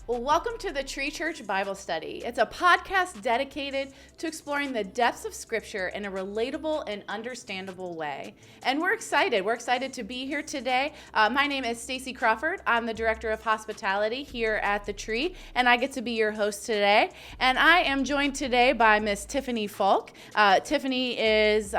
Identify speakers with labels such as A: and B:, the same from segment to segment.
A: Well, welcome to the Tree.Church Bible Study. It's a podcast dedicated to exploring the depths of Scripture in a relatable and understandable way. And we're excited. We're excited to be here today. My name is Stacy Crawford. I'm the Director of Hospitality here at the Tree, and I get to be your host today. And I am joined today by Miss Tiffany Falk. Tiffany is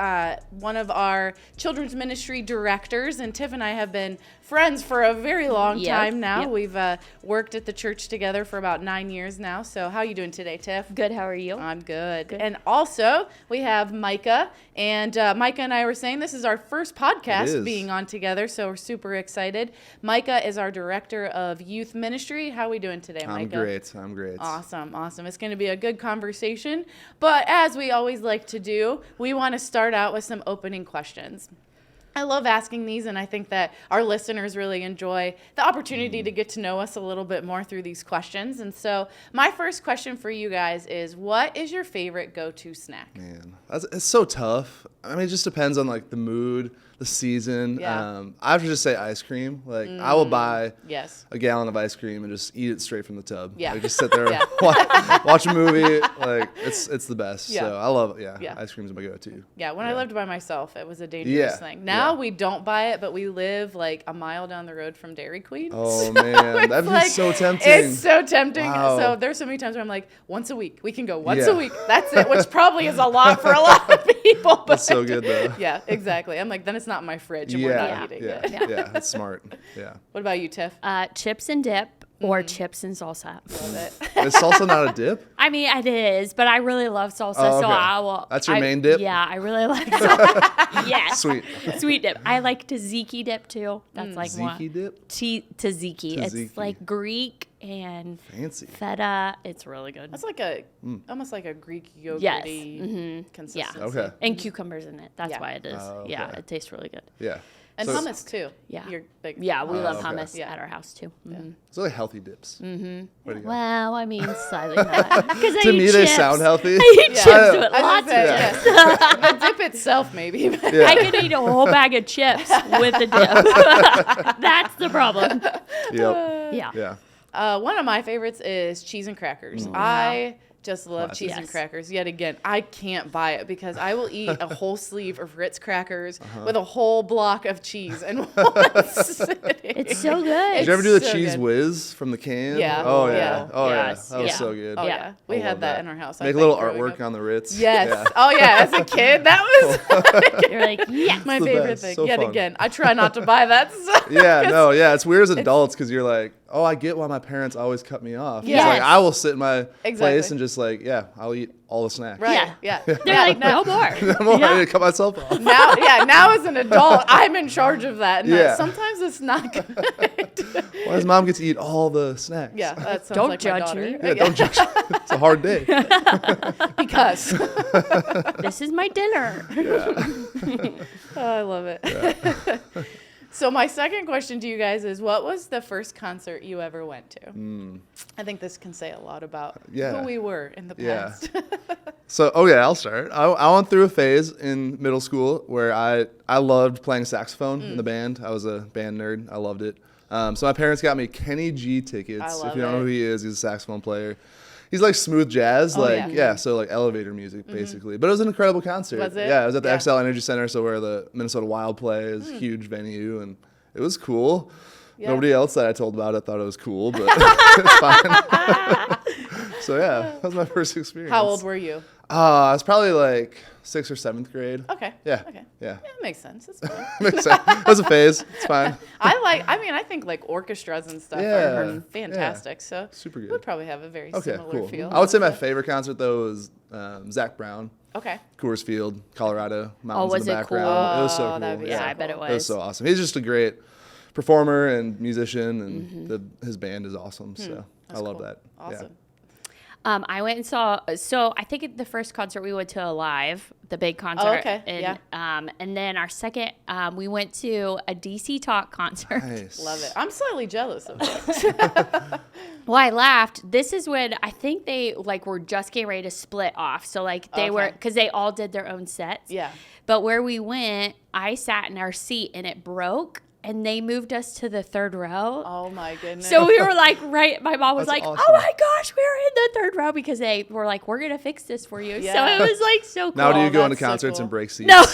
A: one of our children's ministry directors, and Tiff and I have been friends for a very long time now. Yep. We've worked at the church together for about 9 years now. So how are you doing today, Tiff?
B: Good. How are you?
A: I'm good. And also we have Micah, and Micah and I were saying this is our first podcast being on together, so we're super excited. Micah is our director of youth ministry. How are we doing today, Micah?
C: I'm great.
A: Awesome. It's going to be a good conversation. But as we always like to do, we want to start out with some opening questions. I love asking these, and I think that our listeners really enjoy the opportunity to get to know us a little bit more through these questions. And so my first question for you guys is, what is your favorite go-to snack?
C: Man, it's so tough. I mean, it just depends on, like, the mood, the season.
A: Yeah.
C: I have to just say ice cream. Like, I will buy
A: Yes.
C: a gallon of ice cream and just eat it straight from the tub.
A: Yeah.
C: Like, just sit there,
A: Yeah.
C: watch a movie. Like, it's the best.
A: Yeah.
C: So I love,
A: Yeah.
C: ice cream is my go-to.
A: Yeah, when I lived by myself, it was a dangerous thing. Now we don't buy it, but we live like a mile down the road from Dairy Queen.
C: Oh, man. That'd be so tempting.
A: It's so tempting.
C: Wow.
A: So there's so many times where I'm like, once a week. We can go once a week. That's it, which probably is a lot for a lot of people. But
C: That's so good, though.
A: Yeah, exactly. I'm like, then it's not in my fridge, and we're not eating it.
C: Yeah, that's smart. Yeah.
A: What about you, Tiff?
B: Chips and dip or chips and salsa.
A: Love it.
C: Is salsa not a dip?
B: I mean, it is, but I really love salsa,
C: Oh,
B: so
C: okay.
B: I will.
C: That's your main dip?
B: Yeah, I really like salsa. Yes.
C: Sweet
B: dip. I like tzatziki dip too. That's like
C: Ziki dip?
B: Tzatziki. It's
C: Tzatziki.
B: like Greek and
C: Fancy.
B: feta. It's really good.
A: That's like a almost like a Greek yogurty
B: Yes.
A: consistency.
B: Yeah.
C: Okay.
B: And cucumbers in it. That's
A: Yeah.
B: why it is.
C: Oh, okay.
B: Yeah, it tastes really good.
C: Yeah.
A: And
C: So-
A: hummus too.
B: Yeah.
A: You're big.
B: Yeah, we love
C: okay.
B: hummus
A: Yeah.
B: at our house too. Mhm.
C: It's really healthy dips. Mm-hmm.
B: Well, I mean, slightly not. Because I
C: To
B: eat
C: me, they
B: chips.
C: sound healthy.
B: I eat
A: Yeah.
B: chips
C: I-
B: with
A: I was
B: lots
A: gonna
B: of
A: say,
B: chips.
A: yes. The dip itself, maybe. but-
C: Yeah.
B: I could eat a whole bag of chips with the dip. That's the problem.
C: Yep.
B: Yeah.
C: Yeah.
A: One of my favorites is cheese and crackers. I just love
C: Classic.
A: cheese and
B: Yes.
A: crackers. Yet again, I can't buy it because I will eat a whole sleeve of Ritz crackers with a whole block of cheese in one sitting.
B: It's so good.
C: Did you ever do the
A: so
C: cheese
A: good.
C: whiz from the can?
A: Yeah.
C: Oh,
A: Yeah.
C: yeah. Oh,
B: Yes.
C: yeah. That was
B: Yeah.
C: so good.
A: Oh,
B: Yeah.
A: yeah. We
C: I
A: had
C: love
A: that in our house. I
C: Make a
A: think,
C: little
A: growing
C: artwork
A: up.
C: on the Ritz.
A: Yes.
C: Yeah.
A: Oh, yeah. As a kid, that was
B: You're like, yes.
A: my
C: the
A: favorite
C: best.
A: thing.
C: So
A: Yet
C: fun.
A: again, I try not to buy that stuff.
C: Yeah, no, yeah. It's weird as adults because you're like, oh, I get why my parents always cut me off.
A: Yes.
C: It's like, I will sit in my
A: Exactly.
C: place and just like, I'll eat all the snacks.
A: Right.
B: Yeah.
A: Yeah.
B: They're like, no more.
C: I'm all ready to cut myself off.
A: Now as an adult, I'm in charge of that. And
C: Yeah.
A: sometimes it's not good.
C: Why does mom get to eat all the snacks?
A: Yeah, that sounds
B: Don't
A: like
B: judge
A: my daughter.
B: me.
C: Yeah, don't judge. It's a hard day.
A: Because.
B: This is my dinner.
A: Oh, I love it. So my second question to you guys is, what was the first concert you ever went to? I think this can say a lot about
C: Yeah.
A: who we were in the
C: Yeah.
A: past.
C: So, I'll start. I went through a phase in middle school where I loved playing saxophone in the band. I was a band nerd. I loved it. So my parents got me Kenny G tickets.
A: I love
C: If you don't know
A: it.
C: who he is, he's a saxophone player. He's like smooth jazz, so like elevator music basically. But it was an incredible concert.
A: Was it?
C: Yeah, it was at the
A: Yeah.
C: XL Energy Center, so where the Minnesota Wild play is, huge venue, and it was cool.
A: Yeah.
C: Nobody else that I told about it thought it was cool, but it's fine. So yeah, that was my first experience.
A: How old were you?
C: I was probably like 6th or 7th grade.
A: Okay.
C: Yeah.
A: Okay.
C: Yeah.
A: Yeah, it makes sense. It's fine.
C: Makes sense. It was a phase. It's fine.
A: I think like orchestras and stuff
C: Yeah,
A: are fantastic. So
C: Super good.
A: we'd probably have a very
C: Okay,
A: similar
C: cool.
A: feel.
C: I would say my favorite concert though was Zach Brown,
A: Okay.
C: Coors Field, Colorado, mountains
B: was
C: in the
B: it
C: background.
B: cool?
C: It was so
A: Oh,
C: cool.
A: that'd be
B: Yeah,
A: so
B: I bet it
A: cool.
C: It was
B: was.
C: so awesome. He's just a great performer and musician, and his band is awesome. So I love
A: cool.
C: that.
A: Awesome.
C: Yeah.
B: I went and saw, so I think the first concert we went to Alive, the big concert.
A: Oh, okay.
B: And,
A: Yeah.
B: and then our second, we went to a DC Talk concert.
C: Nice.
A: Love it. I'm slightly jealous of it.
B: Well, I laughed. This is when I think they were just getting ready to split off. So they were, because they all did their own sets.
A: Yeah.
B: But where we went, I sat in our seat and it broke. and they moved us to the third row.
A: Oh my goodness.
B: So we were like, my mom was
C: That's
B: like,
C: awesome.
B: oh my gosh, we're in the third row because they were like, we're going to fix this for you.
A: Yeah.
B: So it was like so cool.
C: Now do you go into
A: that's so
C: concerts
A: cool.
C: and break seats?
B: No.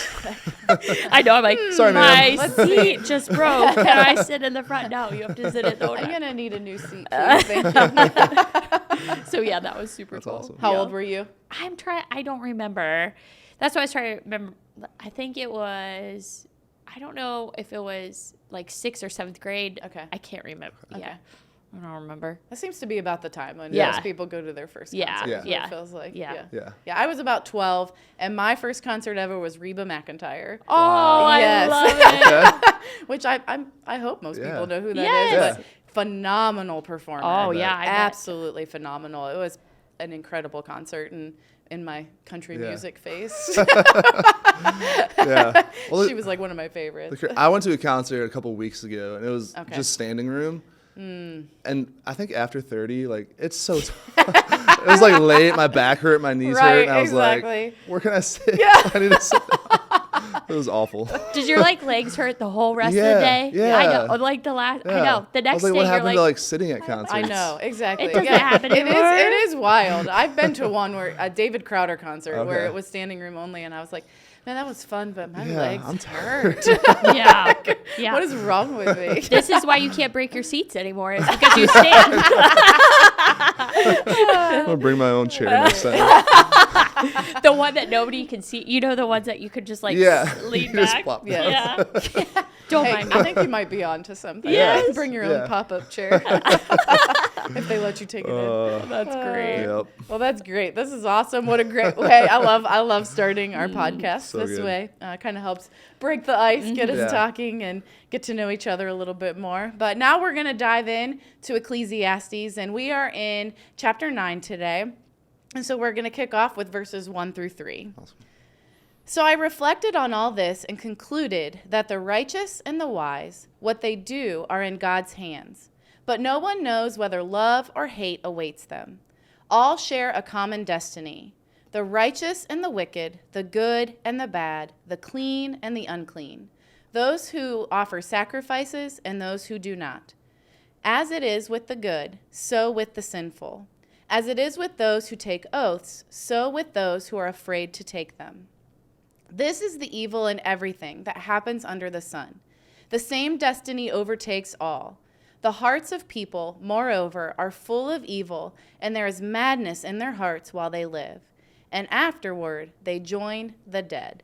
B: I know. I'm like,
C: Sorry,
B: my
C: ma'am.
B: seat just broke. Can I sit in the front? No, you have to sit in the
A: I'm
B: front.
A: gonna need a new seat, please. Thank you.
B: So yeah, that was super
C: That's
B: cool.
C: awesome.
A: How
B: Yeah.
A: old were you?
B: I don't remember. That's why I was trying to remember. I think it was, I don't know if it was like 6th or 7th grade.
A: Okay.
B: I can't remember.
A: Okay.
B: Yeah. I don't remember.
A: That seems to be about the time when
B: Yeah.
A: most people go to their first
B: Yeah.
A: concert.
C: Yeah.
A: is what
B: Yeah.
A: It feels like.
B: Yeah.
C: Yeah.
A: Yeah, I was about 12, and my first concert ever was Reba McEntire.
B: Oh,
A: Yes.
B: I love it.
A: Which I hope most
C: Yeah.
A: people know who that is.
B: Yes.
A: But phenomenal performer.
B: Oh,
C: bet.
B: yeah. I bet.
A: Absolutely phenomenal. It was an incredible concert, and in my country
C: Yeah.
A: music face,
C: Yeah. Well,
A: she was like one of my favorites.
C: I went to a concert a couple weeks ago, and it was
A: Okay.
C: just standing room. And I think after 30, like, it's so it was like late, my back hurt, my knees hurt,
A: Right,
C: and I was
A: exactly.
C: like, where can I sit? Yeah. I need to sit down. It was awful.
B: Did your like legs hurt the whole rest of
C: Yeah,
B: the day?
C: yeah.
B: I know. Like the last, I
C: Yeah.
B: know. The
C: I
B: next
C: was like,
B: day
C: what
B: you're
C: happened
B: like,
C: to like sitting at concerts?
A: I know, exactly.
B: It doesn't happen anymore.
A: It is wild. I've been to one where a David Crowder concert where
C: Okay.
A: it was standing room only, and I was like, man, that was fun, but my
C: Yeah,
A: legs
C: I'm
A: hurt.
B: yeah. Yeah.
A: What is wrong with me?
B: This is why you can't break your seats anymore, is because you stand.
C: I'm gonna bring my own chair next time.
B: The one that nobody can see. You know, the ones that you could just like
C: Yeah.
B: lean
C: You just
B: back.
C: plop
A: down.
B: Yeah. Don't
A: Hey,
B: mind
A: I
B: me.
A: think you might be onto something.
B: Yes.
A: Bring your
C: Yeah.
A: own pop-up chair if they let you take it in.
B: That's great.
C: Yep.
A: Well, that's great. This is awesome. What a great way. I love starting our podcast
C: So
A: this
C: good.
A: way. Kind of helps break the ice, get us
C: Yeah.
A: talking, and get to know each other a little bit more. But now we're going to dive in to Ecclesiastes, and we are in chapter 9 today. And so we're going to kick off with verses 1 through 3.
C: Awesome.
A: So I reflected on all this and concluded that the righteous and the wise, what they do, are in God's hands. But no one knows whether love or hate awaits them. All share a common destiny. The righteous and the wicked, the good and the bad, the clean and the unclean. Those who offer sacrifices and those who do not. As it is with the good, so with the sinful. As it is with those who take oaths, so with those who are afraid to take them. This is the evil in everything that happens under the sun. The same destiny overtakes all. The hearts of people, moreover, are full of evil, and there is madness in their hearts while they live. And afterward, they join the dead.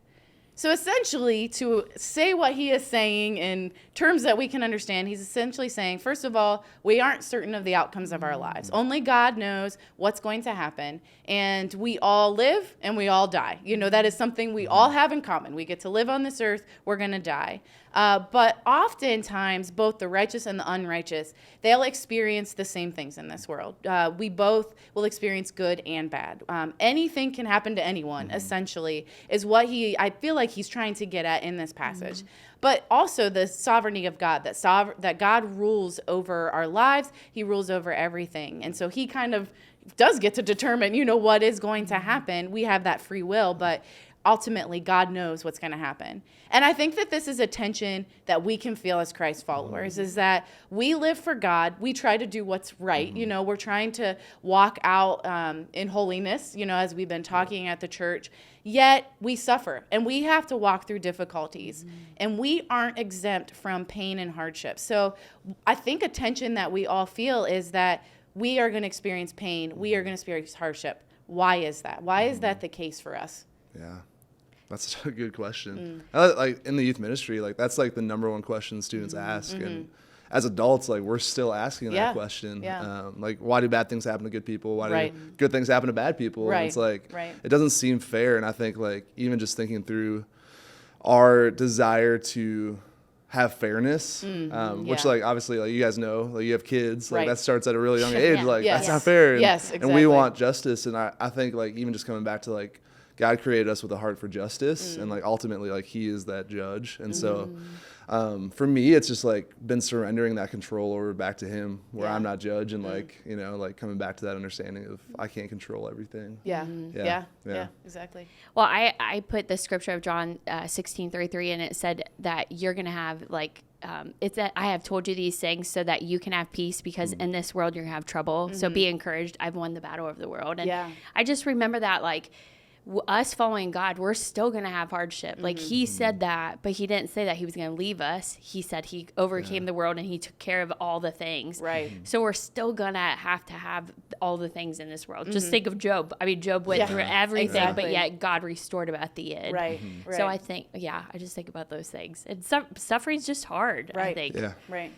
A: So essentially, to say what he is saying in terms that we can understand, he's essentially saying, first of all, we aren't certain of the outcomes of our lives. Only God knows what's going to happen. And we all live and we all die. You know, that is something we all have in common. We get to live on this earth. We're going to die. But oftentimes, both the righteous and the unrighteous, they'll experience the same things in this world. We both will experience good and bad. Anything can happen to anyone, essentially, is what I feel like he's trying to get at in this passage. But also the sovereignty of God, that God rules over our lives. He rules over everything. And so he kind of does get to determine, you know, what is going to happen. We have that free will, but ultimately God knows what's going to happen. And I think that this is a tension that we can feel as Christ followers, is that we live for God. We try to do what's right. You know, we're trying to walk out in holiness, you know, as we've been talking at the church. Yet we suffer and we have to walk through difficulties, and we aren't exempt from pain and hardship. So I think a tension that we all feel is that we are going to experience pain. We are going to experience hardship. Why is that? Why is that the case for us?
C: Yeah. That's a good question. Like in the youth ministry, like that's like the number one question students ask. And as adults, like we're still asking that question.
A: Yeah.
C: Like, why do bad things happen to good people? Why
A: Right.
C: do good things happen to bad people?
A: Right.
C: And it's like,
A: Right.
C: it doesn't seem fair. And I think like even just thinking through our desire to have fairness, which like obviously like you guys know, like you have kids, like
A: Right.
C: that starts at a really young age.
B: Yeah.
C: Like
A: Yes.
C: that's not fair. And,
A: Yes,
C: And
A: exactly.
C: we want justice. And I think like even just coming back to like God created us with a heart for justice, and like ultimately like he is that judge. And so for me, it's just like been surrendering that control over back to him, where I'm not judge, and like, you know, like coming back to that understanding of I can't control everything.
A: Yeah.
C: Yeah.
A: Yeah, exactly.
B: Well, I put the scripture of John 16:33, and it said that you're going to have like, it's that I have told you these things so that you can have peace, because in this world you're going to have trouble. So be encouraged. I've won the battle of the world. And I just remember that, like, us following God, we're still going to have hardship. Like he said that, but he didn't say that he was going to leave us. He said he overcame the world and he took care of all the things.
A: Right.
B: So we're still going to have all the things in this world. Just think of Job. I mean, Job went through everything, but yet God restored him at the end.
A: Right.
B: So I think, I just think about those things. And suffering's just hard, I think.
C: Yeah.
A: Right.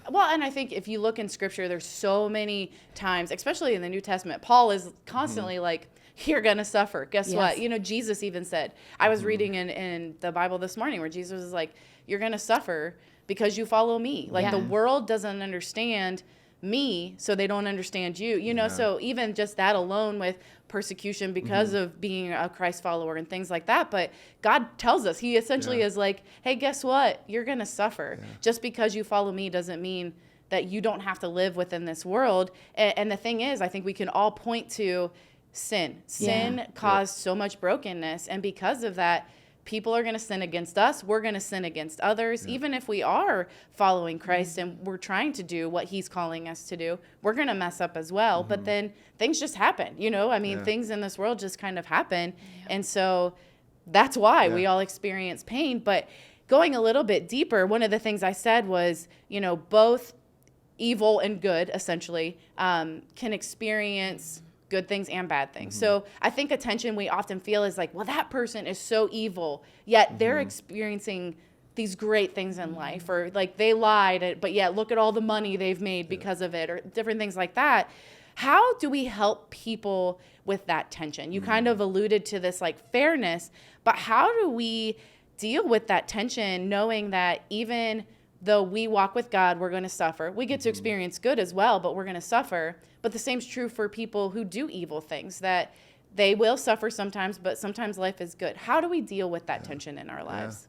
A: Well, and I think if you look in Scripture, there's so many times, especially in the New Testament, Paul is constantly like, you're going to suffer. Guess what? You know, Jesus even said, I was reading in the Bible this morning where Jesus was like, you're going to suffer because you follow me. Like the world doesn't understand me, so they don't understand you. You know, so even just that alone with persecution because of being a Christ follower and things like that. But God tells us, he essentially is like, hey, guess what? You're going to suffer. Just because you follow me doesn't mean that you don't have to live within this world. And the thing is, I think we can all point to sin. Sin caused so much brokenness. And because of that, people are going to sin against us. We're going to sin against others. Even if we are following Christ and we're trying to do what he's calling us to do, we're going to mess up as well. But then things just happen. You know, I mean, things in this world just kind of happen. And so that's why we all experience pain. But going a little bit deeper, one of the things I said was, you know, both evil and good, essentially, can experience good things and bad things. So I think attention we often feel is like, well, that person is so evil, yet they're experiencing these great things in life, or like they lied, but yet look at all the money they've made because of it, or different things like that. How do we help people with that tension? You kind of alluded to this like fairness, but how do we deal with that tension, knowing that even though we walk with God, we're going to suffer. We get to experience good as well, but we're going to suffer. But the same's true for people who do evil things, that they will suffer sometimes, but sometimes life is good. How do we deal with that tension in our lives?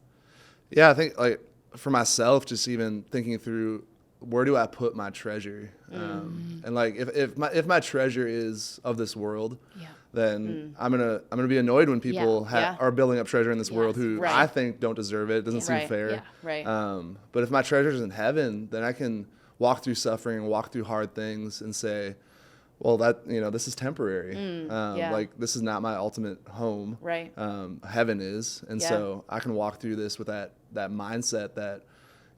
C: Yeah, I think like for myself, just even thinking through, where do I put my treasure? And like if my treasure is of this world, then I'm gonna be annoyed when people are building up treasure in this world who I think don't deserve it. It doesn't seem fair. But if my treasure is in heaven, then I can walk through suffering, walk through hard things, and say, well, that, you know, this is temporary. Like this is not my ultimate home. Heaven is, and so I can walk through this with that mindset that,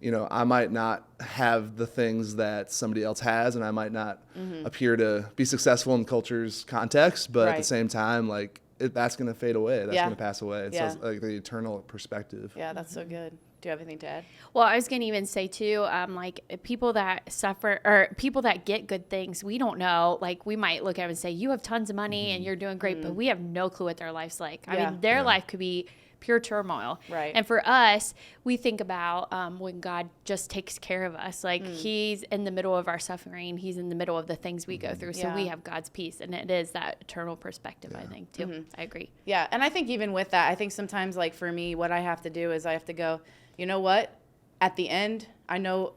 C: you know, I might not have the things that somebody else has, and I might not appear to be successful in culture's context, but at the same time, like that's going to fade away. That's going to pass away. So it's like the eternal perspective. Yeah,
A: that's so good. Do you have anything to add?
B: Well, I was going to even say too, like people that suffer or people that get good things, we don't know. Like we might look at them and say, you have tons of money and you're doing great, but we have no clue what their life's like. I mean, their life could be pure turmoil. And for us, we think about when God just takes care of us. Like he's in the middle of our suffering. He's in the middle of the things we go through. So we have God's peace. And it is that eternal perspective, I think, too. I agree.
A: Yeah. And I think even with that, I think sometimes like for me, what I have to do is I have to go, you know what? At the end, I know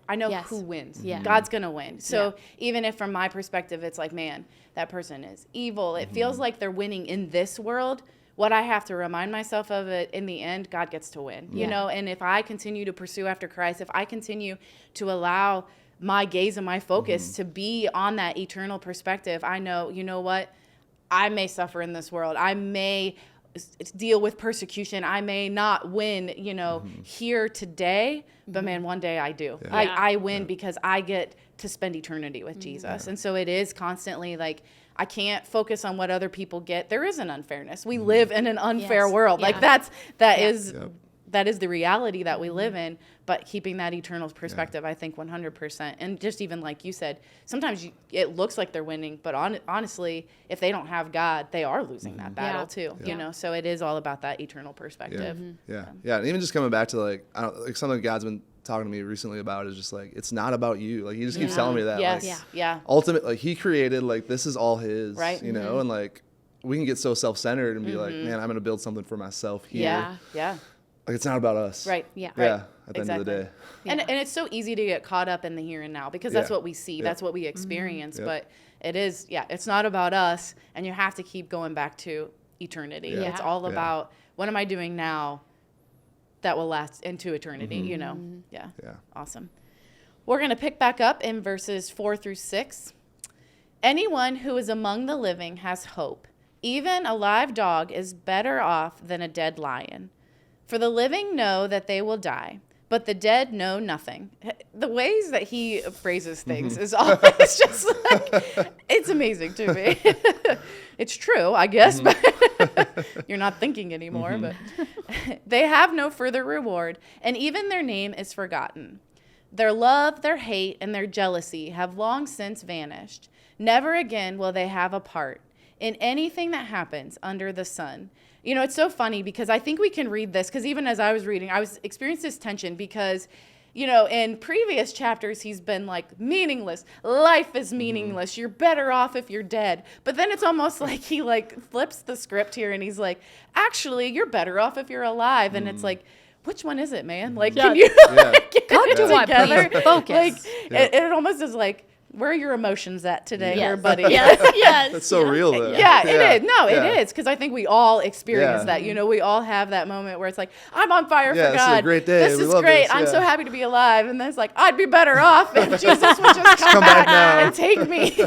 A: who wins. God's going to win. So even if from my perspective, it's like, man, that person is evil. It feels like they're winning in this world. What I have to remind myself of it in the end, God gets to win, you know? And if I continue to pursue after Christ, if I continue to allow my gaze and my focus to be on that eternal perspective, I know, you know what? I may suffer in this world. I may deal with persecution. I may not win, you know, here today, but man, one day I do. I win because I get to spend eternity with Jesus. And so it is constantly like, I can't focus on what other people get. There is an unfairness. We live in an unfair world. Like that is the reality that we live in, but keeping that eternal perspective, I think 100%. And just even like you said, sometimes it looks like they're winning, but honestly, if they don't have God, they are losing that battle too, you know? So it is all about that eternal perspective.
C: Yeah. And even just coming back to like something God's been talking to me recently about is just like, it's not about you. Like he just keeps telling me that. Ultimately, like he created, like this is all his, you know, and like we can get so self-centered and be like, man, I'm going to build something for myself here.
A: Yeah. Yeah.
C: Like, it's not about us.
A: Right.
B: Yeah.
C: Yeah. At the end of the day.
A: And it's so easy to get caught up in the here and now because that's what we see. That's what we experience. But it is, it's not about us. And you have to keep going back to eternity.
C: Yeah.
A: It's all about what am I doing now that will last into eternity, you know? Yeah. Awesome. We're going to pick back up in verses 4-6. Anyone who is among the living has hope. Even a live dog is better off than a dead lion. For the living know that they will die, but the dead know nothing. The ways that he phrases things is always just like, it's amazing to me. It's true, I guess, but you're not thinking anymore. But they have no further reward, and even their name is forgotten. Their love, their hate, and their jealousy have long since vanished. Never again will they have a part in anything that happens under the sun. You know, it's so funny because I think we can read this because even as I was reading, I was experiencing this tension because, you know, in previous chapters, he's been like, meaningless. Life is meaningless. You're better off if you're dead. But then it's almost like he like flips the script here and he's like, actually, you're better off if you're alive. And it's like, which one is it, man? Like, can you get it together?
B: Focus.
A: Like, it almost is like, where are your emotions at today, here, buddy?
B: Yes.
C: That's so real, though.
A: Yeah, it is. No, it is. Because I think we all experience that. You know, we all have that moment where it's like, I'm on fire for God.
C: This is a great day.
A: This is great. I'm so happy to be alive. And then it's like, I'd be better off if Jesus would just come back and take me.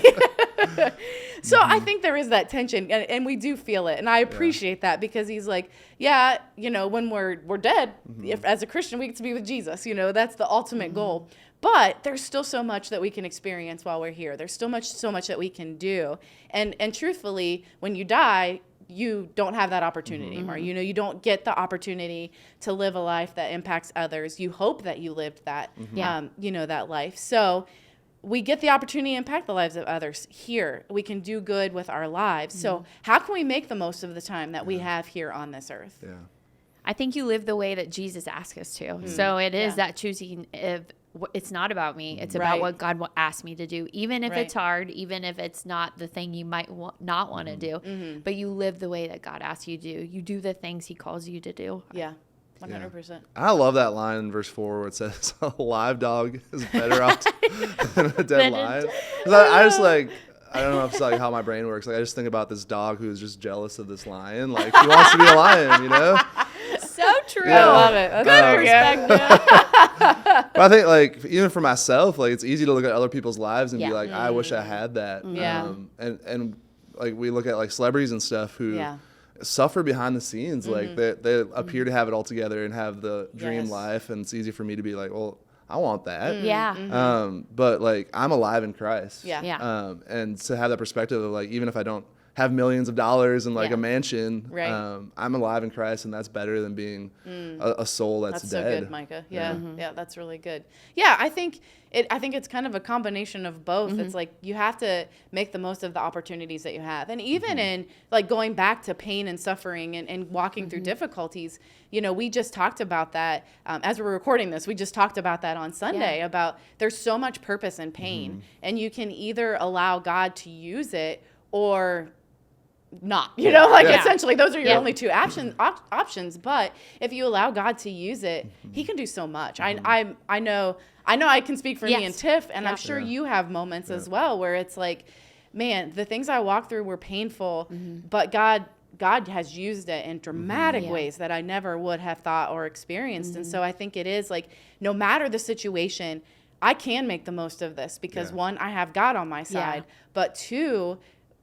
A: So I think there is that tension, and we do feel it. And I appreciate that because he's like, you know, when we're dead, if, as a Christian, we get to be with Jesus. You know, that's the ultimate goal. But there's still so much that we can experience while we're here. There's so much that we can do. And truthfully, when you die, you don't have that opportunity anymore. You know, you don't get the opportunity to live a life that impacts others. You hope that you lived that, you know, that life. So we get the opportunity to impact the lives of others here. We can do good with our lives. So how can we make the most of the time that we have here on this earth?
C: Yeah.
B: I think you live the way that Jesus asks us to. So it is that choosing of, it's not about me. It's about what God will ask me to do, even if it's hard, even if it's not the thing you might not want to do. But you live the way that God asks you to do. You do the things he calls you to do.
A: Yeah, 100%.
C: I love that line in verse 4 where it says, a live dog is better off than a dead lion. I just like, I don't know if it's like how my brain works. Like I just think about this dog who's just jealous of this lion. Like he wants to be a lion, you know?
B: So true.
A: I love it. That's
B: good perspective.
C: But I think like even for myself, like it's easy to look at other people's lives and be like, I wish I had that. And like we look at like celebrities and stuff who suffer behind the scenes. Like they appear to have it all together and have the dream life. And it's easy for me to be like, well, I want that. But like I'm alive in Christ. And to have that perspective of like, even if I don't have millions of dollars and like a mansion, I'm alive in Christ, and that's better than being a soul that's dead.
A: So good, Micah. Yeah, that's really good. Yeah, I think it's kind of a combination of both. It's like you have to make the most of the opportunities that you have, and even in like going back to pain and suffering and walking through difficulties. You know, we just talked about that as we're recording this. We just talked about that on Sunday about there's so much purpose in pain, and you can either allow God to use it or not, you know, like essentially those are your only two options. But if you allow God to use it, he can do so much. I know I can speak for me and Tiff, and I'm sure you have moments as well where it's like, man, the things I walked through were painful, but God has used it in dramatic ways that I never would have thought or experienced. And so I think it is like, no matter the situation, I can make the most of this because one, I have God on my side, but two,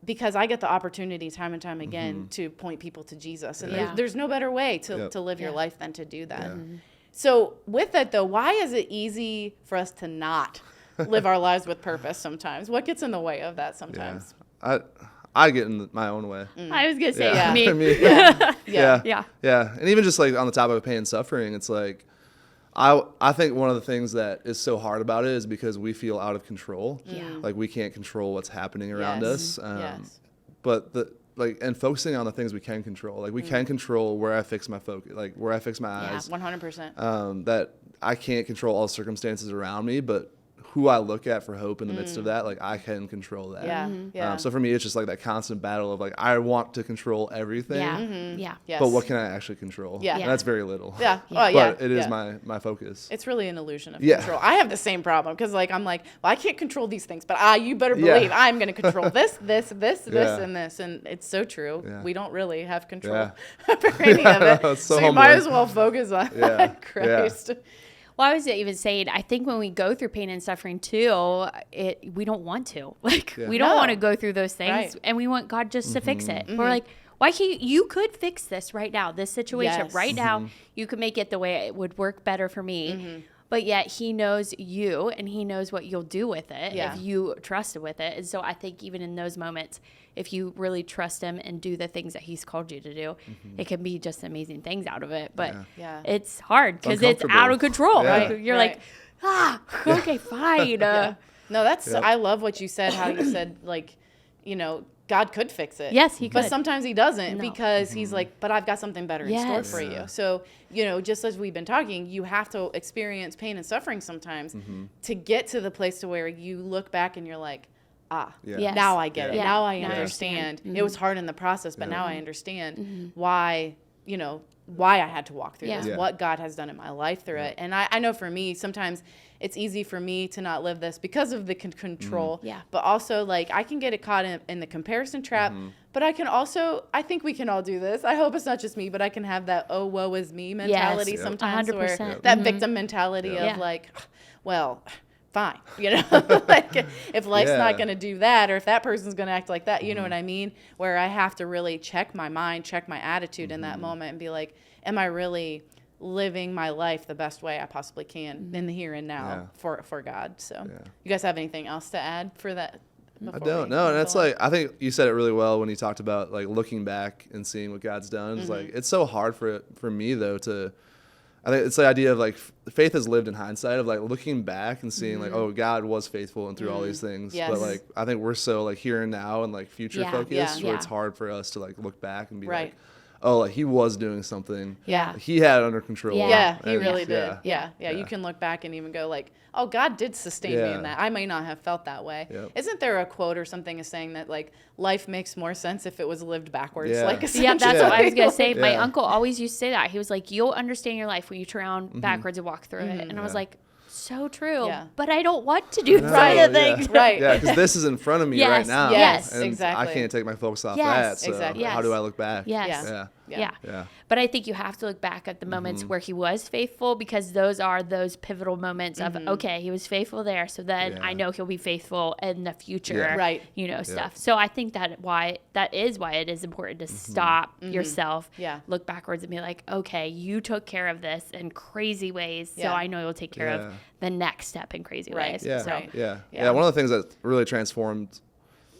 A: because I get the opportunity time and time again to point people to Jesus. And there's no better way to live your life than to do that. So with that, though, why is it easy for us to not live our lives with purpose sometimes? What gets in the way of that sometimes?
C: I get in my own way.
B: I was going to say me.
C: And even just like on the topic of pain and suffering, it's like, I think one of the things that is so hard about it is because we feel out of control. Like we can't control what's happening around us. But and focusing on the things we can control. Like we can control where I fix my focus, like where I fix my eyes.
A: 100%.
C: That I can't control all the circumstances around me, but who I look at for hope in the midst of that, like I can control that.
A: Yeah. Yeah.
C: So for me, it's just like that constant battle of like, I want to control everything.
B: Yeah.
A: Yes.
C: But what can I actually control?
A: Yeah.
C: And that's very little.
A: Yeah.
B: Yeah.
A: Oh, yeah.
C: But it is
A: yeah.
C: my focus.
A: It's really an illusion of
C: Yeah.
A: control. I have the same problem because like I'm like, well, I can't control these things, but you better
C: Yeah.
A: believe I'm going to control this,
C: Yeah.
A: and this, and it's so true.
C: Yeah.
A: We don't really have control
C: Yeah.
A: over any of it,
C: It's so
A: so you might
C: humbling.
A: as well focus on
C: Yeah.
A: Christ.
B: Well, I was even saying, I think when we go through pain and suffering too, we don't want to. Like,
C: Yeah.
B: we don't
A: No.
B: want to go through those things,
A: Right.
B: and we want God just to fix it.
A: Mm-hmm.
B: We're like, why can't you could fix this right now, this situation
A: Yes.
B: right now. You could make it the way it would work better for me. But yet he knows you, and he knows what you'll do with it
A: Yeah.
B: if you trust with it. And so I think even in those moments, if you really trust him and do the things that he's called you to do, it can be just amazing things out of it. But
A: Yeah.
B: it's hard because it's
C: uncomfortable.
B: out of control.
C: Yeah.
B: Right? You're
A: Right.
B: like, okay, fine.
A: Yeah. No, that's
C: Yep.
A: I love what you said. How you said like, God could fix it.
B: Yes, he
A: But
B: could.
A: sometimes he doesn't
B: No.
A: because he's like, but I've got something better in store
B: Yes.
A: for you. So, just as we've been talking, you have to experience pain and suffering sometimes to get to the place to where you look back and you're like,
C: Yeah.
B: Yes.
A: now I get it.
B: Yeah.
A: Now I
B: Now I
A: understand.
B: understand.
A: It was hard in the process, but
C: Yeah.
A: now I understand why I had to walk through
B: Yeah.
A: this,
C: Yeah.
A: what God has done in my life through it. And I know for me, sometimes it's easy for me to not live this because of the control.
B: Yeah.
A: But also, like, I can get caught in the comparison trap. But I can also, I think we can all do this. I hope it's not just me, but I can have that, oh, woe is me mentality
B: Yes.
A: sometimes.
B: 100%.
A: Where that victim mentality
C: Yeah.
A: of like, well, fine. Like if life's
C: Yeah.
A: not going to do that, or if that person's going to act like that, you know what I mean? Where I have to really check my mind, check my attitude in that moment and be like, am I really living my life the best way I possibly can in the here and now for God? So you guys have anything else to add for that?
C: I don't know. And that's like, I think you said it really well when you talked about like looking back and seeing what God's done. It's like, it's so hard for me though I think it's the idea of like faith is lived in hindsight of like looking back and seeing like, oh, God was faithful and through all these things.
A: Yes.
C: But like, I think we're so like here and now and like future
B: Yeah.
C: focused
A: Yeah.
C: where it's hard for us to like look back and be
A: Right.
C: like, oh, like he was doing something.
A: Yeah.
C: He had it under control.
B: Yeah.
A: Yeah, he
C: And-
A: really did.
C: yeah.
A: Yeah. You can look back and even go like, oh, God did sustain me
C: Yeah.
A: in that. I may not have felt that way.
C: Yep.
A: Isn't there a quote or something is saying that like life makes more sense if it was lived backwards?
C: Yeah.
A: Like
B: Yeah, that's what I was going to say.
C: Yeah.
B: My uncle always used to say that. He was like, you'll understand your life when you turn around backwards and walk through it. And I was
C: Yeah.
B: like, so true.
A: Yeah.
B: But I don't want to do some
A: Right.
B: of the
C: Yeah.
B: things.
A: Right.
C: Yeah, because this is in front of me
B: Yes,
C: right now.
B: yes,
C: and
A: exactly.
C: I can't take my focus off
B: Yes,
C: that. So
A: exactly.
C: how do I look back?
B: Yes.
C: Yeah.
B: Yeah.
C: Yeah.
B: But I think you have to look back at the moments where he was faithful, because those are those pivotal moments of, okay, he was faithful there. So then
C: Yeah.
B: I know he'll be faithful in the future,
C: Yeah.
A: Right.
B: Stuff. So I think that is why it is important to stop yourself,
A: Yeah.
B: look backwards and be like, okay, you took care of this in crazy ways. So
A: Yeah.
B: I know you'll take care
C: Yeah.
B: of the next step in crazy
A: Right.
B: ways.
C: Yeah.
B: So,
A: Right.
C: Yeah.
A: Yeah.
C: Yeah. One of the things that really transformed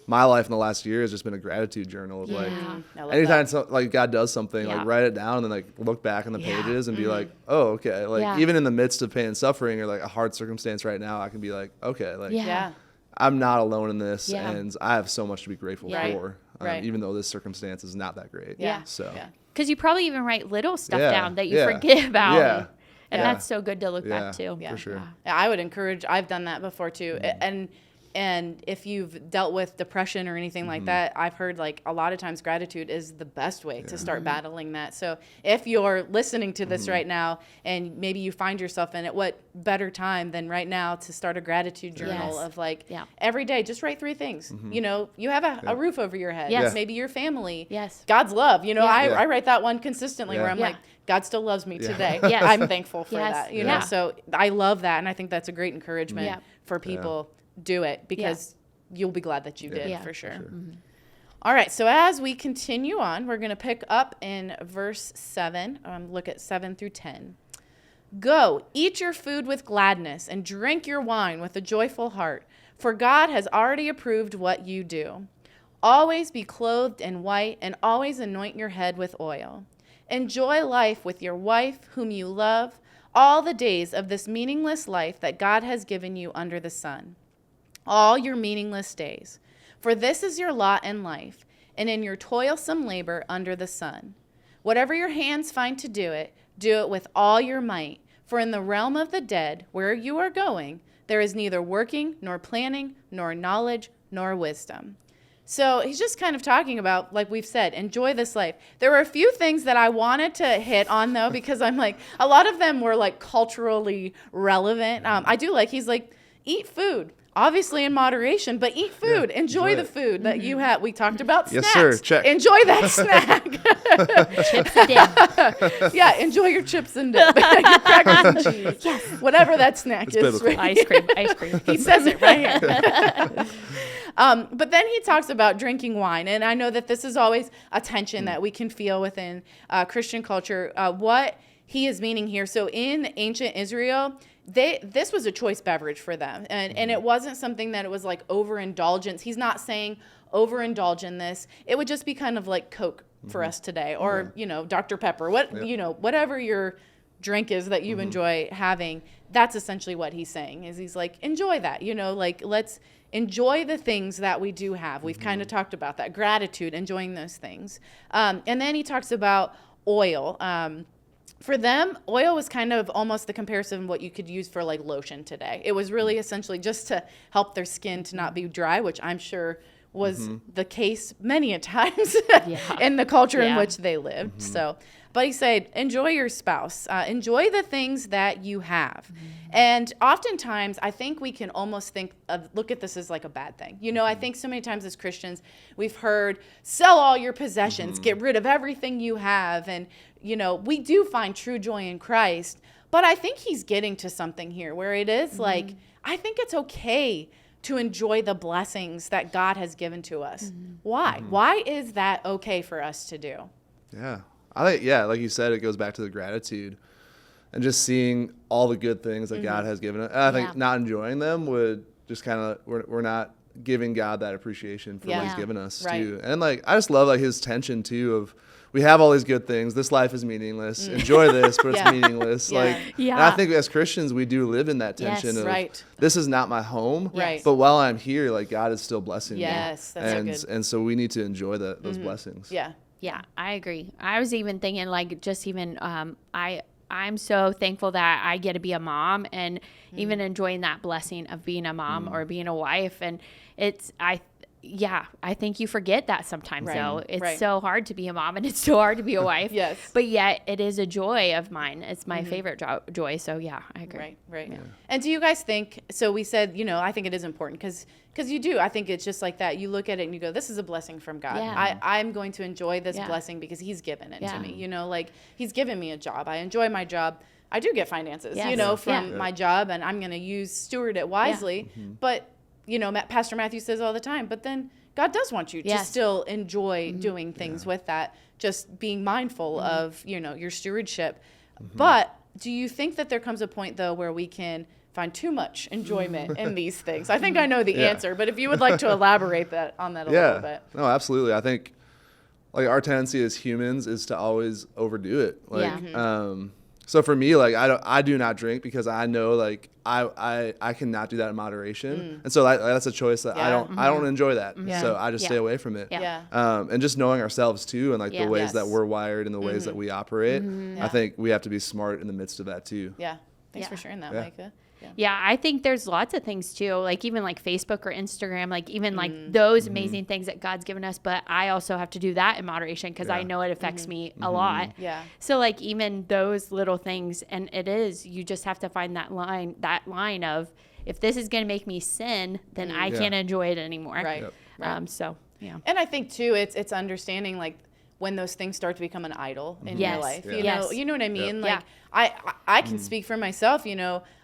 C: my life in the last year has just been a gratitude journal of like,
A: I love
C: anytime
A: that.
C: like God does something,
B: Yeah.
C: like write it down and then like look back on the
B: Yeah.
C: pages and be like, oh, okay. Like
B: Yeah.
C: even in the midst of pain and suffering or like a hard circumstance right now, I can be like, okay, like
B: Yeah.
A: Yeah.
C: I'm not alone in this
B: Yeah.
C: and I have so much to be grateful
B: Right.
C: for,
A: Right.
C: even though this circumstance is not that great.
A: Yeah.
C: So
A: Yeah.
B: Because you probably even write little stuff
C: Yeah.
B: down that you
C: Yeah.
B: forget about.
C: Yeah.
B: And
C: Yeah.
B: that's so good to look
C: Yeah.
B: back to.
A: Yeah.
C: For sure.
A: Yeah, I would encourage. I've done that before too, and if you've dealt with depression or anything like that, I've heard like a lot of times gratitude is the best way to start battling that. So if you're listening to this right now and maybe you find yourself in it, what better time than right now to start a gratitude journal
B: Yes.
A: of like
B: Yeah.
A: every day, just write 3 things. You have a roof over your head.
B: Yes.
A: Maybe your family.
B: Yes.
A: God's love. I
C: Yeah.
A: write that one consistently where
C: Yeah.
A: I'm
B: Yeah.
A: like, God still loves me
C: Yeah.
A: today.
B: Yes.
A: I'm thankful for
B: Yes.
A: that.
B: Yeah.
A: So I love that, and I think that's a great encouragement
B: Yeah.
A: for people. Do it because you'll be glad that you did
B: Yeah.
A: for sure.
C: For sure.
A: All right, so as we continue on, we're going to pick up in verse 7. Look at 7 through 10. Go, eat your food with gladness and drink your wine with a joyful heart, for God has already approved what you do. Always be clothed in white and always anoint your head with oil. Enjoy life with your wife, whom you love, all the days of this meaningless life that God has given you under the sun. All your meaningless days. For this is your lot in life, and in your toilsome labor under the sun. Whatever your hands find to do it with all your might, For in the realm of the dead, where you are going, there is neither working, nor planning, nor knowledge, nor wisdom. So he's just kind of talking about, like we've said, enjoy this life. There were a few things that I wanted to hit on, though, because I'm like, a lot of them were like culturally relevant. He's like, eat food. Obviously in moderation, but eat food. Yeah, enjoy the food that you have. We talked about snacks.
C: Yes, sir. Check.
A: Enjoy that snack.
B: Chips and dip.
A: Yeah, enjoy your chips and dip. Your crackers and cheese. Yes. Whatever that snack is.
C: Right?
B: Ice cream.
A: He says it right here. But then he talks about drinking wine. And I know that this is always a tension that we can feel within Christian culture. What he is meaning here. So in ancient Israel, this was a choice beverage for them. And it wasn't something that it was like overindulgence. He's not saying overindulge in this. It would just be kind of like Coke for us today, or, Dr. Pepper, whatever your drink is that you enjoy having. That's essentially what he's saying, is he's like, enjoy that, let's enjoy the things that we do have. We've kind of talked about that, gratitude, enjoying those things. And then he talks about oil. For them, oil was kind of almost the comparison of what you could use for like lotion today. It was really essentially just to help their skin to not be dry, which I'm sure was the case many a times in the culture in which they lived. So, but he said, enjoy your spouse, enjoy the things that you have. And oftentimes I think we can almost look at this as like a bad thing. I think so many times as Christians, we've heard, sell all your possessions, get rid of everything you have. And, we do find true joy in Christ, but I think he's getting to something here where it is like, I think it's okay to enjoy the blessings that God has given to us. Why? Why is that okay for us to do?
C: Yeah. I think, like you said, it goes back to the gratitude and just seeing all the good things that God has given us. And I think not enjoying them would just kind of, we're not giving God that appreciation for what he's given us too. And like, I just love like his tension too of, we have all these good things. This life is meaningless. Enjoy this, but it's meaningless. And I think as Christians, we do live in that tension of this is not my home, but while I'm here, like God is still blessing me.
A: Yes, that's so good.
C: And so we need to enjoy those blessings.
B: Yeah, I agree. I was even thinking like just even I'm so thankful that I get to be a mom and even enjoying that blessing of being a mom or being a wife. And I think you forget that sometimes, though. It's so hard to be a mom and it's so hard to be a wife.
A: Yes.
B: But yet it is a joy of mine. It's my favorite joy. So, yeah, I agree.
A: Right. Yeah. And do you guys think, so we said, I think it is important because you do. I think it's just like that. You look at it and you go, this is a blessing from God. Yeah. I'm going to enjoy this blessing because he's given it to me. Like he's given me a job. I enjoy my job. I do get finances, from my job, and I'm going to steward it wisely. But Pastor Matthew says all the time, but then God does want you to still enjoy doing things with that, just being mindful of, your stewardship. But do you think that there comes a point, though, where we can find too much enjoyment in these things? I think I know the answer, but if you would like to elaborate on that a little bit.
C: No, absolutely. I think like our tendency as humans is to always overdo it. So for me, like I do not drink because I know like I cannot do that in moderation, and so that's a choice that I don't enjoy that. So I just stay away from it. And just knowing ourselves too, and like the ways that we're wired and the ways that we operate, I think we have to be smart in the midst of that too.
A: Yeah. Thanks for sharing that, Micah.
B: Yeah, I think there's lots of things too, like even like Facebook or Instagram, like even like those amazing things that God's given us. But I also have to do that in moderation because I know it affects me a lot. Yeah. So like even those little things, and you just have to find that line of, if this is going to make me sin, then I can't enjoy it anymore.
A: Right.
B: So yeah.
A: And I think too, it's understanding like when those things start to become an idol in your life, you know what I mean? Like I can speak for myself,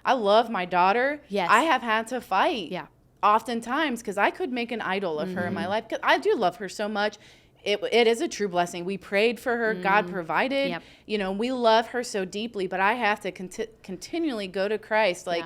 A: I love my daughter. Yes. I have had to fight oftentimes because I could make an idol of her in my life because I do love her so much. It is a true blessing. We prayed for her. God provided. Yep. We love her so deeply, but I have to continually go to Christ. Like,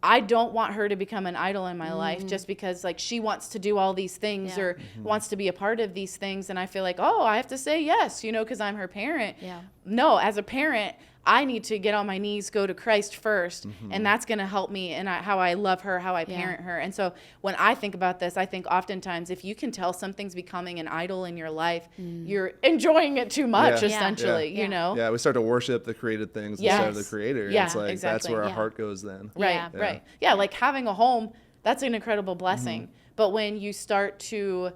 A: I don't want her to become an idol in my life just because, like, she wants to do all these things or wants to be a part of these things. And I feel like, I have to say yes, because I'm her parent. Yeah. No, as a parent, I need to get on my knees, go to Christ first, and that's going to help me in how I love her, how I parent her. And so when I think about this, I think oftentimes if you can tell something's becoming an idol in your life, you're enjoying it too much, essentially, you know?
C: Yeah, we start to worship the created things instead of the creator.
A: Yeah,
C: it's like
A: exactly.
C: that's where our heart goes then.
A: Right, right. Yeah, like having a home, that's an incredible blessing. But when you start to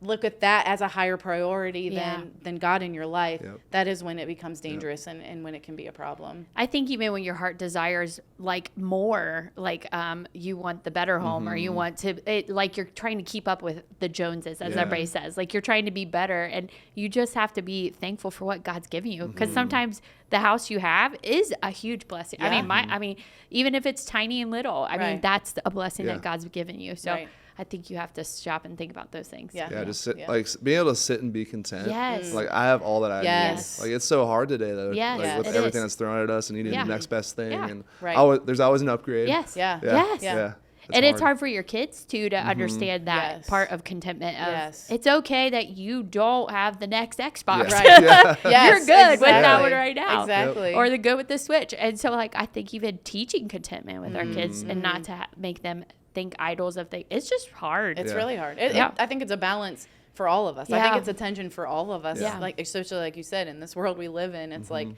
A: look at that as a higher priority than God in your life, that is when it becomes dangerous and when it can be a problem.
B: I think even when your heart desires like more, like you want the better home or you want to, like you're trying to keep up with the Joneses, as everybody says, like you're trying to be better, and you just have to be thankful for what God's giving you, because sometimes the house you have is a huge blessing. I mean, even if it's tiny and little, I mean, that's a blessing that God's given you. So I think you have to stop and think about those things.
C: Just sit, like being able to sit and be content. Like I have all that I need. Like it's so hard today though. Like with everything that's thrown at us and needing the next best thing, and there's always an upgrade.
B: And it's hard for your kids too to understand that part of contentment. It's okay that you don't have the next Xbox. You're good with that one right now. Or the good with the Switch. And so like I think even teaching contentment with our kids and not to make them think idols of things, it's just hard.
A: It's really hard. I think it's a balance for all of us. I think it's a tension for all of us. Like especially like you said, in this world we live in, it's like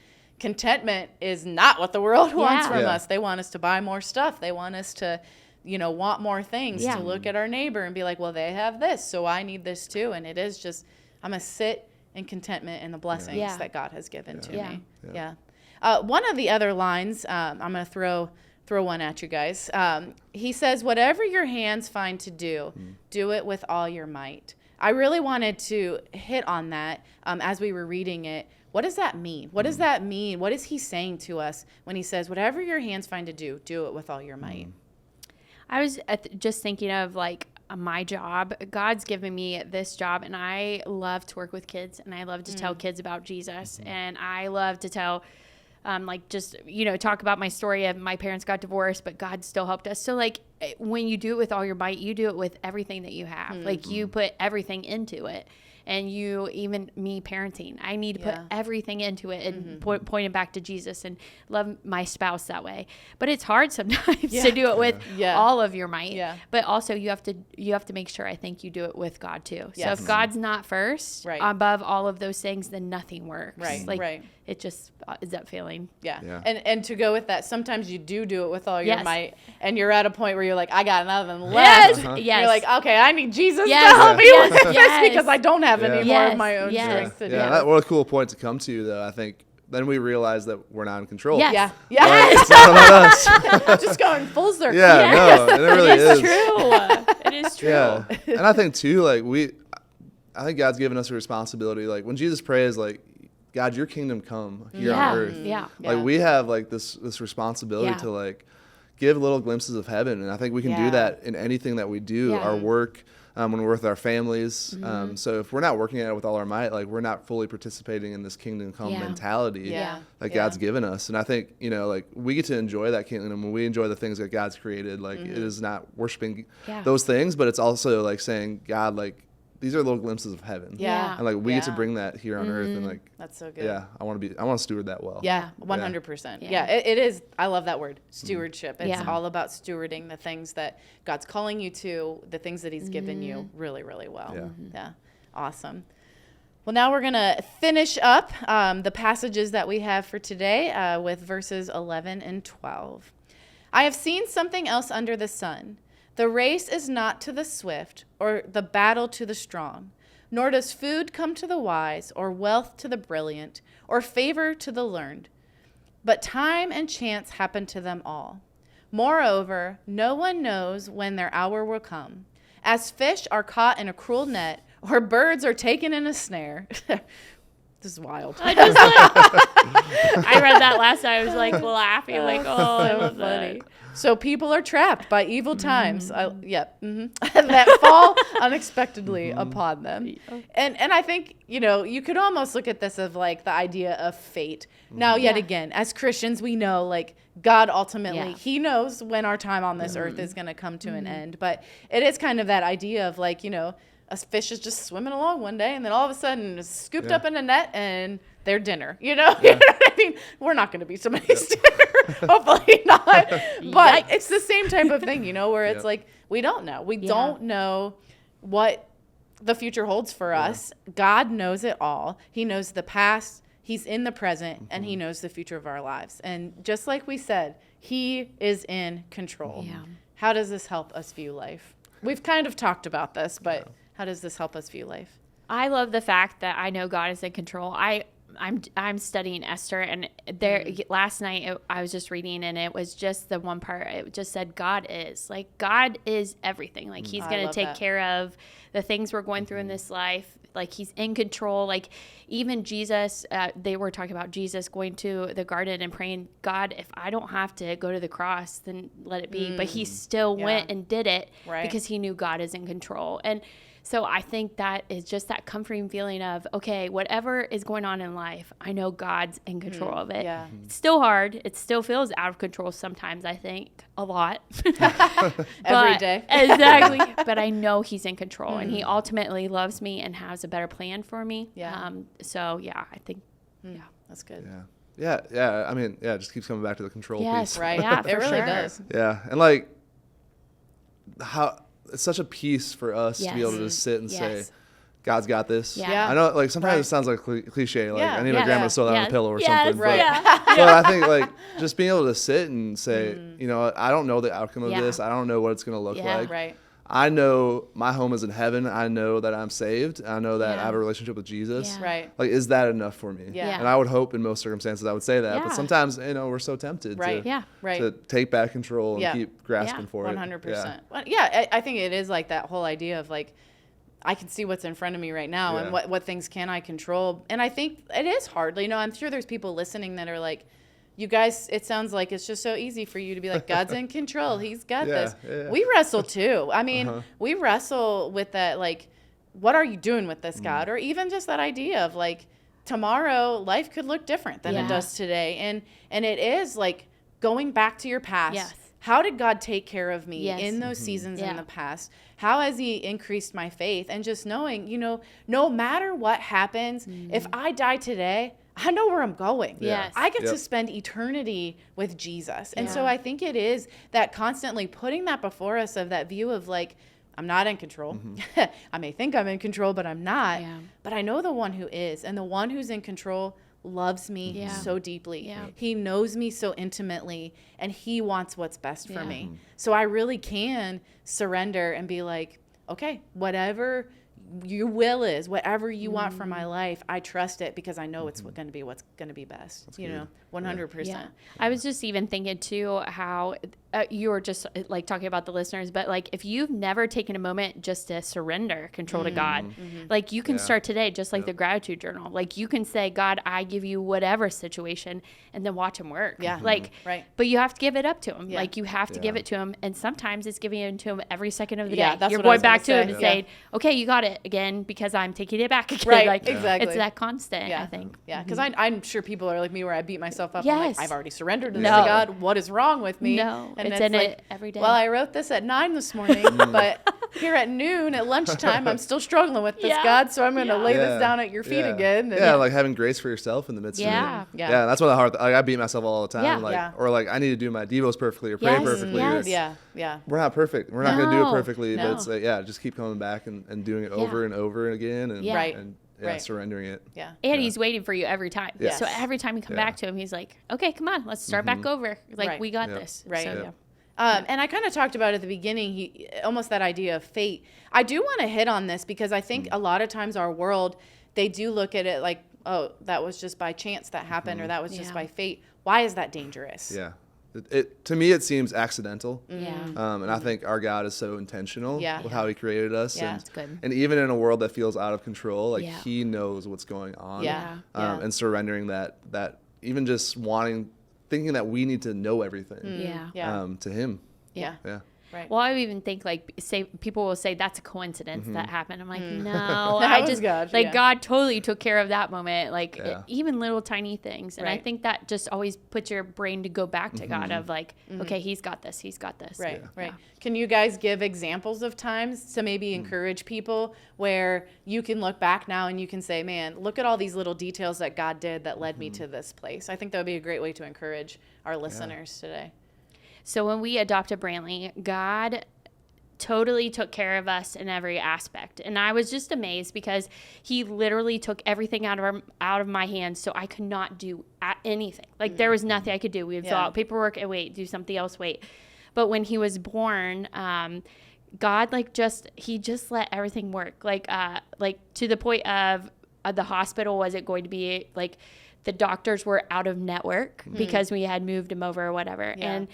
A: contentment is not what the world wants from us. They want us to buy more stuff. They want us to want more things, to look at our neighbor and be like, well, they have this, so I need this too. And it is just, I'm going to sit in contentment in the blessings that God has given to me. One of the other lines, I'm going to throw one at you guys. He says, whatever your hands find to do, do it with all your might. I really wanted to hit on that as we were reading it. What does that mean? What does that mean? What is he saying to us when he says, whatever your hands find to do it with all your might?
B: I was just thinking of like my job. God's given me this job, and I love to work with kids, and I love to tell kids about Jesus, and I love to tell talk about my story of my parents got divorced, but God still helped us. So like when you do it with all your might, you do it with everything that you have. Like you put everything into it. And even me parenting, I need to put everything into it and point it back to Jesus and love my spouse that way. But it's hard sometimes to do it with all of your might. But also you have to make sure, I think, you do it with God too. So if God's not first above all of those things, then nothing works. It just is that feeling. And to go with that, sometimes you do it with all your might, and you're at a point where you're like, I got nothing left. You're like, okay, I need Jesus to help me with this because I don't have any more of my own strength to do.
C: What a cool point to come to, though. I think then we realize that we're not in control.
A: It's
C: not about us.
A: Just going full circle.
C: No, and it really is.
B: It is true.
C: And I think too, like I think God's given us a responsibility. Like when Jesus prays, like, God, your kingdom come here on earth. Like we have like this responsibility to like give little glimpses of heaven, and I think we can do that in anything that we do, our work, when we're with our families. So if we're not working at it with all our might, like we're not fully participating in this kingdom come mentality that God's given us. And I think, like we get to enjoy that kingdom when we enjoy the things that God's created. Like it is not worshiping those things, but it's also like saying, God, like these are little glimpses of heaven. And like we get to bring that here on earth, and like
A: that's so good.
C: I want to steward that well.
A: 100%. It is. I love that word, stewardship. It's all about stewarding the things that God's calling you to, the things that he's given you really, really well. Awesome. Well, now we're going to finish up the passages that we have for today with verses 11 and 12. I have seen something else under the sun. The race is not to the swift, or the battle to the strong, nor does food come to the wise, or wealth to the brilliant, or favor to the learned. But time and chance happen to them all. Moreover, no one knows when their hour will come. As fish are caught in a cruel net, or birds are taken in a snare. This is wild. I read that last night. I was like laughing, like, oh, I love that. So people are trapped by evil times. That fall unexpectedly upon them. And I think, you could almost look at this as like the idea of fate. Now, yet again, as Christians, we know like God ultimately, he knows when our time on this earth is going to come to an end. But it is kind of that idea of like, a fish is just swimming along one day, and then all of a sudden it's scooped up in a net, and their dinner, you know? You know what I mean? We're not going to be somebody's dinner. Hopefully not. But it's the same type of thing, you know, where it's like, we don't know. We don't know what the future holds for us. God knows it all. He knows the past. He's in the present, and he knows the future of our lives. And just like we said, he is in control. Yeah. How does this help us view life? We've kind of talked about this, but how does this help us view life?
B: I love the fact that I know God is in control. I'm studying Esther, and there last night I was just reading, and it was just the one part. It just said God is everything. Like he's going to take care of the things we're going through in this life. Like he's in control. Like even Jesus, they were talking about Jesus going to the garden and praying, God, if I don't have to go to the cross, then let it be. But he still went and did it because he knew God is in control. And so I think that is just that comforting feeling of, okay, whatever is going on in life, I know God's in control of it. Yeah. It's still hard. It still feels out of control sometimes, I think, a lot.
A: Every day.
B: Exactly. But I know he's in control, and he ultimately loves me and has a better plan for me. Yeah. So, yeah, I think,
A: that's good.
C: Yeah. I mean, it just keeps coming back to the control piece.
B: Yes, right. Yeah,
A: it really does.
C: Yeah. And like, it's such a peace for us to be able to just sit and say, God's got this. Yeah. I know, like, sometimes it sounds like cliche. Like, I need my grandma to sew down a pillow or something. But I think, like, just being able to sit and say, you know, I don't know the outcome of this. I don't know what it's going to look like. Right. I know my home is in heaven. I know that I'm saved. I know that I have a relationship with Jesus. Yeah. Right. Like, is that enough for me? Yeah. And I would hope in most circumstances I would say that. But sometimes, you know, we're so tempted to take back control and keep grasping for
A: 100%. It. Yeah. I think it is like that whole idea of like, I can see what's in front of me right now and what things can I control. And I think it is hard. You know, I'm sure there's people listening that are like, you guys, it sounds like it's just so easy for you to be like, God's in control. He's got this. Yeah. We wrestle too. I mean, we wrestle with that, like, what are you doing with this, God? Or even just that idea of like, tomorrow life could look different than it does today. And it is like going back to your past. Yes. How did God take care of me in those seasons in the past? How has he increased my faith? And just knowing, you know, no matter what happens, if I die today, I know where I'm going. Yes. I get to spend eternity with Jesus. And so I think it is that constantly putting that before us of that view of like, I'm not in control. I may think I'm in control, but I'm not. Yeah. But I know the one who is. And the one who's in control loves me so deeply. Yeah. He knows me so intimately, and he wants what's best for me. So I really can surrender and be like, okay, whatever your will is, whatever you want for my life, I trust it because I know it's going to be what's going to be best. That's know, 100%. Yeah.
B: I was just even thinking too how you were just like talking about the listeners, but like if you've never taken a moment just to surrender control to God, like you can start today, just like the gratitude journal. Like you can say, God, I give you whatever situation, and then watch him work. Yeah. Like, but you have to give it up to him. Yeah. Like you have to give it to him. And sometimes it's giving it to him every second of the day. That's You're going back to him and saying, okay, you got it again because I'm taking it back again.
A: Right.
B: Like,
A: exactly.
B: It's that constant, I think.
A: Yeah. Because I'm sure people are like me where I beat myself up. I'm like, I've already surrendered to this to God. What is wrong with me?
B: No. And it's in like, it every day.
A: Well, I wrote this at 9 this morning, but here at noon at lunchtime, I'm still struggling with this, God. So I'm going to lay this down at your feet again.
C: And like having grace for yourself in the midst of it. Yeah. That's one of the hard. Like I beat myself all the time. Or like I need to do my devos perfectly or pray perfectly.
A: Yeah.
C: We're not perfect. We're not going to do it perfectly. But it's like, just keep coming back and doing it over and over again. And surrendering it. Yeah.
B: And he's waiting for you every time. Yes. So every time you come back to him, he's like, okay, come on, let's start back over. Like, we got this.
A: Right.
B: So,
A: and I kind of talked about at the beginning, almost that idea of fate. I do want to hit on this because I think a lot of times our world, they do look at it like, oh, that was just by chance that happened or that was just by fate. Why is that dangerous?
C: Yeah. To me, it seems accidental. Yeah. And I think our God is so intentional with how he created us.
A: Yeah, that's good.
C: And even in a world that feels out of control, like he knows what's going on. Yeah. And surrendering that even just thinking that we need to know everything. To him.
A: Yeah.
C: Yeah.
A: Right.
B: Well, I even think like people will say that's a coincidence that happened. I'm like, no,
A: That
B: I
A: was
B: just
A: God,
B: like
A: yeah.
B: God totally took care of that moment. Like
C: Yeah.
B: even little tiny things. And I
A: Right.
B: think that just always puts your brain to go back to God of like, okay, he's got this. He's got this.
A: Right, right.
B: Yeah.
A: Can you guys give examples of times to maybe encourage people where you can look back now and you can say, man, look at all these little details that God did that led me to this place? I think that would be a great way to encourage our listeners today.
B: So when we adopted Brantley, God totally took care of us in every aspect. And I was just amazed because he literally took everything out of my hands so I could not do anything. Like there was nothing I could do. We would fill out paperwork and wait, do something else, wait. But when he was born, God he just let everything work. Like to the point of the hospital wasn't going to be like the doctors were out of network because we had moved him over or whatever.
A: Yeah.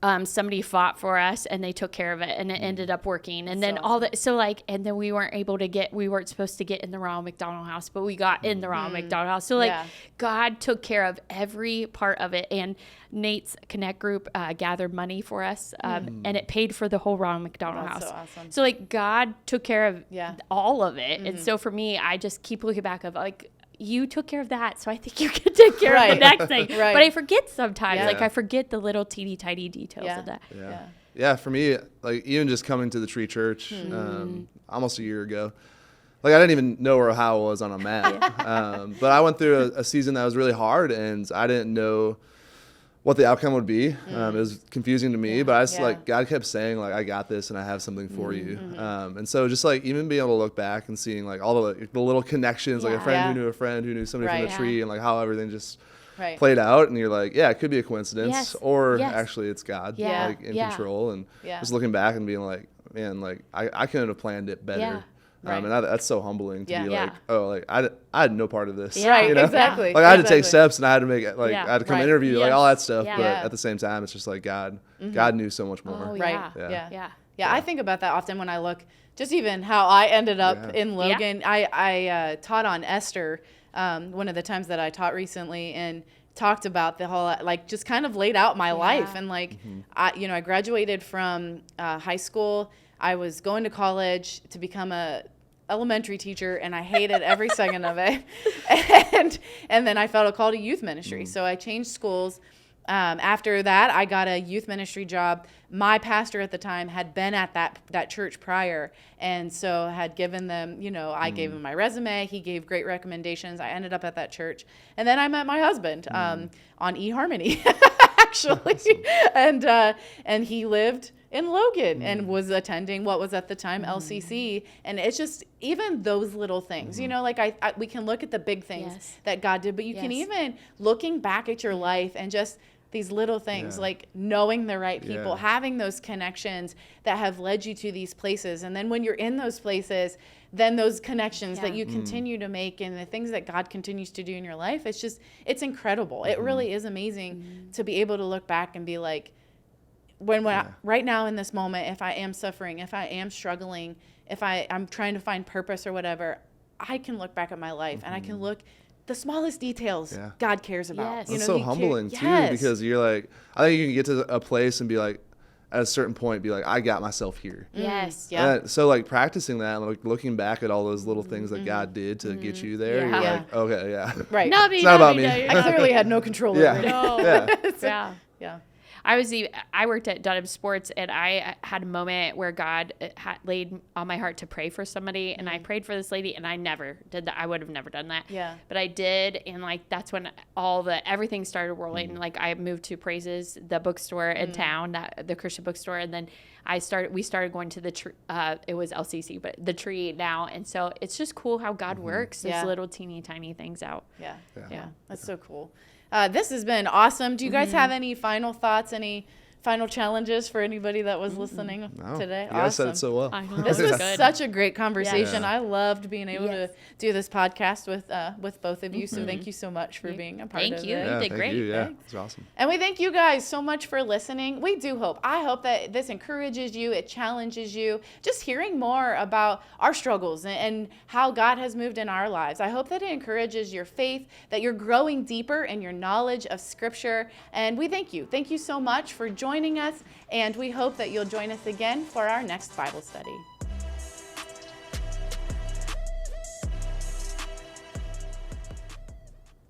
B: And somebody fought for us and they took care of it and it ended up working. And then all that, so like, and then we weren't supposed to get in the Ronald McDonald House, but we got in the Ronald McDonald House. So like God took care of every part of it. And Nate's Connect group gathered money for us and it paid for the whole Ronald McDonald House.
A: So awesome.
B: So like God took care of all of it. And
A: Mm-hmm.
B: so for me, I just keep looking back of like, you took care of that, so I think you can take care of the next thing.
A: Right.
B: But I forget sometimes.
A: Yeah.
B: Like I forget the little teeny tiny details
A: Yeah.
B: of that.
C: Yeah, for me, like even just coming to the Tree.Church almost a year ago, like I didn't even know how I was on a map. But I went through a season that was really hard, and I didn't know what the outcome would be. It was confusing to me, but I just like God kept saying like I got this and I have something for you. And so just like even being able to look back and seeing like all the little connections, like a friend who knew a friend who knew somebody from the tree, and like how everything just played out, and you're like, yeah, it could be a coincidence, or actually it's God like in control. And just looking back and being like, man, like I couldn't have planned it better. And that's so humbling to be like, oh, like I had no part of this.
A: Right,
C: you know?
A: exactly.
C: Like I had to take steps and I had to make it, like I had to come interview, like all that stuff.
B: Yeah.
C: But at the same time, it's just like God knew so much more.
B: Oh,
A: Right.
B: Yeah.
A: Yeah, I think about that often when I look, just even how I ended up in Logan. I taught on Esther one of the times that I taught recently, and talked about the whole, like, just kind of laid out my life. And like, I graduated from high school. I was going to college to become a elementary teacher, and I hated every second of it. And then I felt a call to youth ministry. So I changed schools. After that, I got a youth ministry job. My pastor at the time had been at that church prior, and so had given them, I gave him my resume. He gave great recommendations. I ended up at that church. And then I met my husband on eHarmony, actually. Awesome. And he lived in Logan and was attending what was at the time LCC. And it's just even those little things, like we can look at the big things that God did, but you can even looking back at your life and just these little things, like knowing the right people, having those connections that have led you to these places. And then when you're in those places, then those connections that you continue to make and the things that God continues to do in your life, it's incredible. It really is amazing to be able to look back and be like, right now in this moment, if I am suffering, if I am struggling, if I'm trying to find purpose or whatever, I can look back at my life and I can look the smallest details God cares about.
B: Yes.
C: It's so humbling too, because you're like, I think you can get to a place and be like, at a certain point, be like, I got myself here.
B: Yes.
C: So like practicing that, and like looking back at all those little things that God did to get you there, you're like, okay,
A: right.
C: It's not about me.
A: I clearly had no control over it.
B: No.
A: Yeah.
B: I worked at Dunham Sports, and I had a moment where God had laid on my heart to pray for somebody, and I prayed for this lady, and I never did that. I would have never done that.
A: Yeah.
B: But I did, and like that's when everything started rolling. Like I moved to Praises, the bookstore in town, the Christian bookstore, and then we started going to the Tree. It was LCC, but the Tree now, and so it's just cool how God works those little teeny tiny things out.
A: Yeah. That's so cool. This has been awesome. Do you guys have any final thoughts, any final challenges for anybody that was listening today?
C: You guys said it so well.
B: I know.
A: This was
B: good.
A: such a great conversation.
C: Yeah.
A: I loved being able to do this podcast with both of you. So thank you so much for being a part of it.
B: Thank you.
C: Yeah,
B: You did
C: thank
B: great.
C: you. Yeah,
A: Thanks.
C: it's awesome.
A: And we thank you guys so much for listening. I hope that this encourages you, it challenges you, just hearing more about our struggles and how God has moved in our lives. I hope that it encourages your faith, that you're growing deeper in your knowledge of Scripture. And we thank you. Thank you so much for joining joining us, and we hope that you'll join us again for our next Bible study.